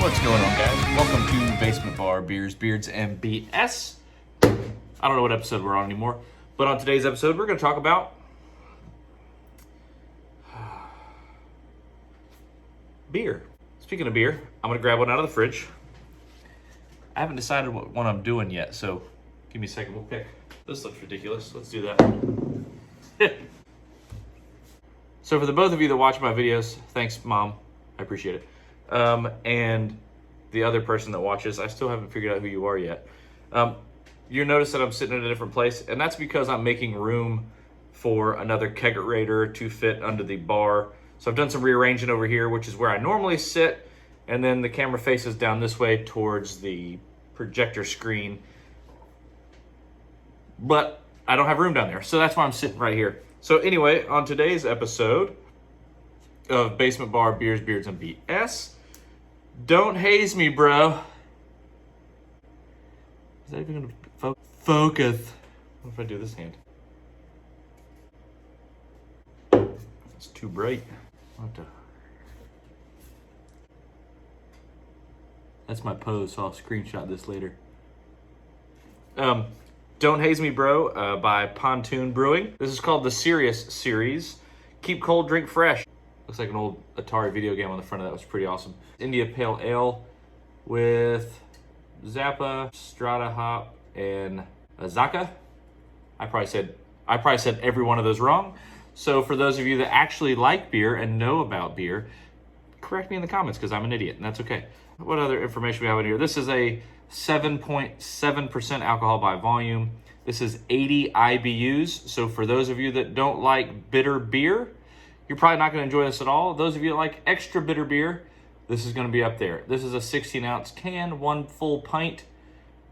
What's going on, guys? Welcome to Basement Bar Beers, Beards, and BS. I don't know what episode we're on anymore, but on today's episode, we're going to talk about beer. Speaking of beer, I'm going to grab one out of the fridge. I haven't decided what one I'm doing yet, so give me a second. We'll pick. This looks ridiculous. Let's do that. So for the both of you that watch my videos, thanks, Mom. I appreciate it. And the other person that watches, I still haven't figured out who you are yet. You notice that I'm sitting in a different place, and that's because I'm making room for another kegerator to fit under the bar. So I've done some rearranging over here, which is where I normally sit, and then the camera faces down this way towards the projector screen. But I don't have room down there, so that's why I'm sitting right here. So anyway, on today's episode of Basement Bar Beers, Beards, and BS, don't haze me, bro. Is that even gonna focus? What if I do this hand? It's too bright. That's my pose, so I'll screenshot this later. Don't Haze Me Bro by Pontoon Brewing. This is called the Serious Series. Keep cold, drink fresh. Looks like an old Atari video game on the front of that. Was pretty awesome. India Pale Ale with Zappa, Strata Hop, and Azaka. I probably said every one of those wrong. So for those of you that actually like beer and know about beer, correct me in the comments because I'm an idiot, and that's okay. What other information we have in here? This is a 7.7% alcohol by volume. This is 80 IBUs. So for those of you that don't like bitter beer, you're probably not going to enjoy this at all. Those of you that like extra bitter beer, this is going to be up there. This is a 16-ounce can, 1 full pint.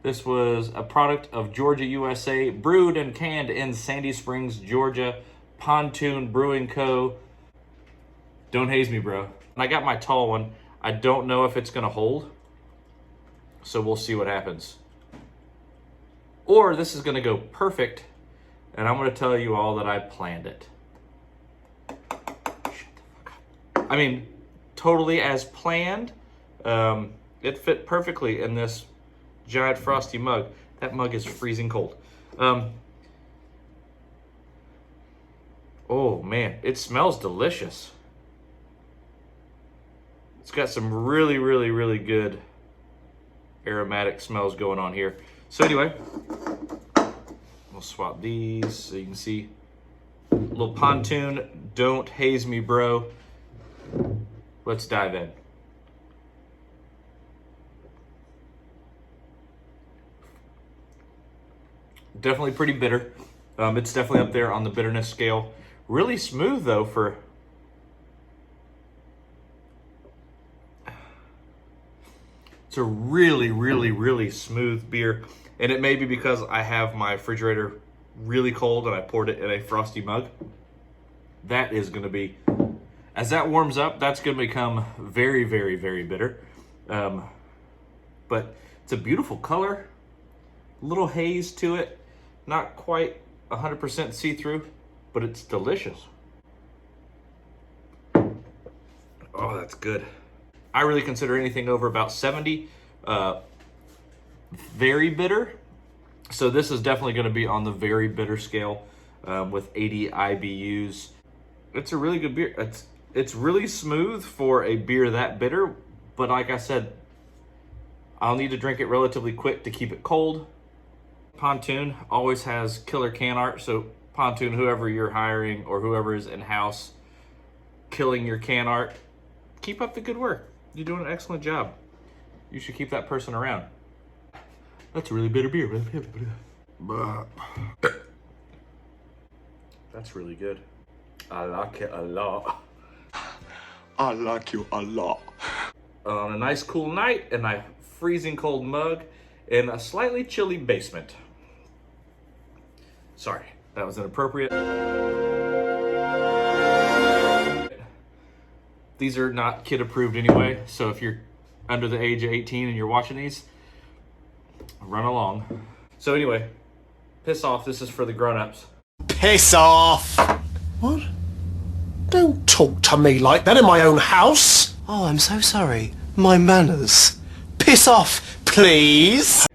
This was a product of Georgia, USA, brewed and canned in Sandy Springs, Georgia. Pontoon Brewing Co. Don't haze me, bro. And I got my tall one. I don't know if it's going to hold, so we'll see what happens. Or this is going to go perfect, and I'm going to tell you all that I planned it. I mean, totally as planned. It fit perfectly in this giant frosty mug. That mug is freezing cold. Oh man, it smells delicious. It's got some really, really, really good aromatic smells going on here. So anyway, we'll swap these so you can see. Little Pontoon, Don't Haze Me Bro. Let's dive in. Definitely pretty bitter. It's definitely up there on the bitterness scale. Really smooth though for... It's a really, really, really smooth beer. And it may be because I have my refrigerator really cold and I poured it in a frosty mug. That is going to be... As that warms up, that's going to become very, very, very bitter. But it's a beautiful color. A little haze to it. Not quite 100% see-through, but it's delicious. Oh, that's good. I really consider anything over about 70 very bitter. So this is definitely going to be on the very bitter scale with 80 IBUs. It's a really good beer. It's really smooth for a beer that bitter, but like I said, I'll need to drink it relatively quick to keep it cold. Pontoon always has killer can art, so Pontoon, whoever you're hiring or whoever is in-house killing your can art, keep up the good work. You're doing an excellent job. You should keep that person around. That's a really bitter beer. That's really good. I like it a lot. I like you a lot. On a nice cool night in a freezing cold mug in a slightly chilly basement. Sorry, that was inappropriate. These are not kid approved anyway, so if you're under the age of 18 and you're watching these, run along. So anyway, piss off, this is for the grown-ups. Piss off! What? Don't talk to me like that in my own house. Oh, I'm so sorry. My manners. Piss off, please.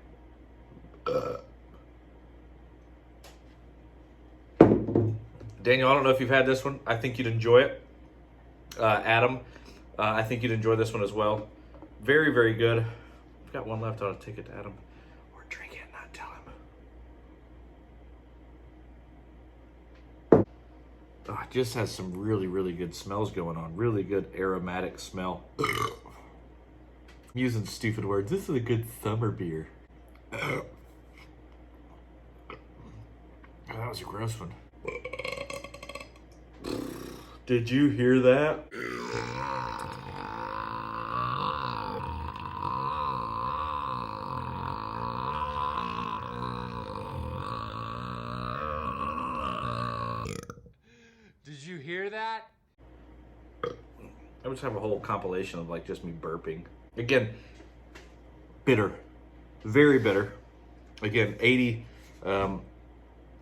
Daniel, I don't know if you've had this one. I think you'd enjoy it. Adam, I think you'd enjoy this one as well. Very, very good. I've got one left. I'll take it to Adam. Or drink it and not tell him. Oh, it just has some really, really good smells going on. Really good aromatic smell. I'm using stupid words. This is a good summer beer. Oh, that was a gross one. Did you hear that? Did you hear that? I just have a whole compilation of like just me burping. Again, bitter, very bitter. Again, 80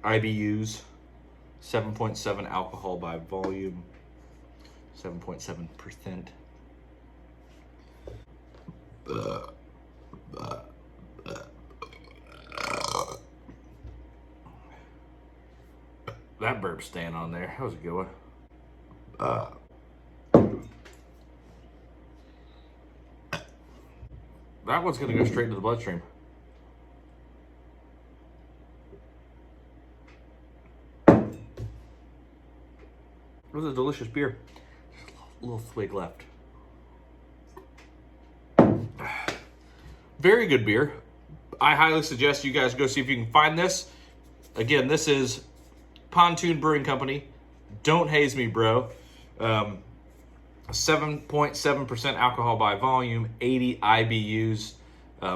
IBUs, 7.7 alcohol by volume, 7.7%. That burp staying on there. That was a good one. That one's gonna go straight into the bloodstream. It was a delicious beer. Just a little swig left. Very good beer. I highly suggest you guys go see if you can find this. Again, this is Pontoon Brewing Company. Don't haze me, bro. 7.7% alcohol by volume, 80 IBUs.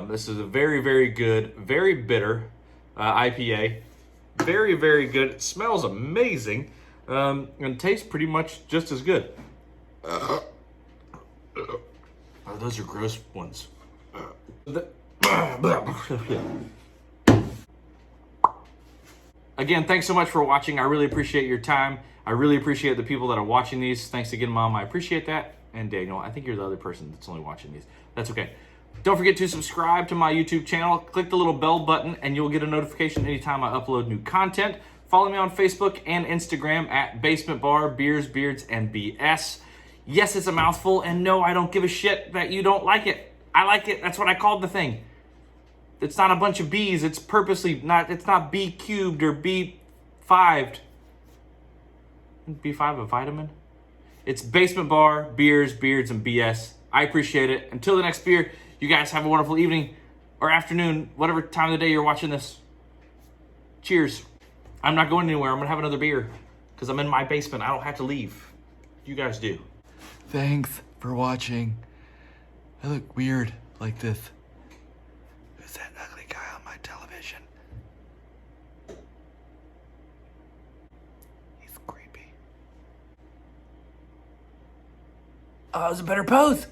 This is a very, very good, very bitter IPA. Very, very good. It smells amazing and tastes pretty much just as good. Oh, those are gross ones. Again, thanks so much for watching. I really appreciate your time. I really appreciate the people that are watching these. Thanks again, Mom. I appreciate that. And Daniel, I think you're the other person that's only watching these. That's okay. Don't forget to subscribe to my YouTube channel. Click the little bell button and you'll get a notification anytime I upload new content. Follow me on Facebook and Instagram at Basement Bar, Beers, Beards, and BS. Yes, it's a mouthful, and no, I don't give a shit that you don't like it. I like it. That's what I called the thing. It's not a bunch of B's. It's purposely not, it's not B cubed or B5'd. B5 a vitamin? It's Basement Bar, Beers, Beards, and BS. I appreciate it. Until the next beer, you guys have a wonderful evening or afternoon, whatever time of the day you're watching this. Cheers. I'm not going anywhere. I'm going to have another beer because I'm in my basement. I don't have to leave. You guys do. Thanks for watching. I look weird like this. Who's that ugly guy on my television? He's creepy. Oh, it was a better pose.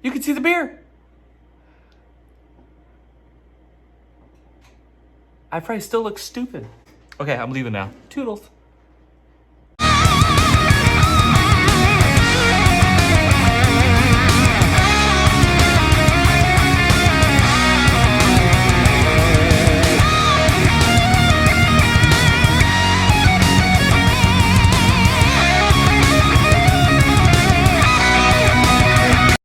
You can see the beer. I probably still look stupid. Okay, I'm leaving now. Toodles.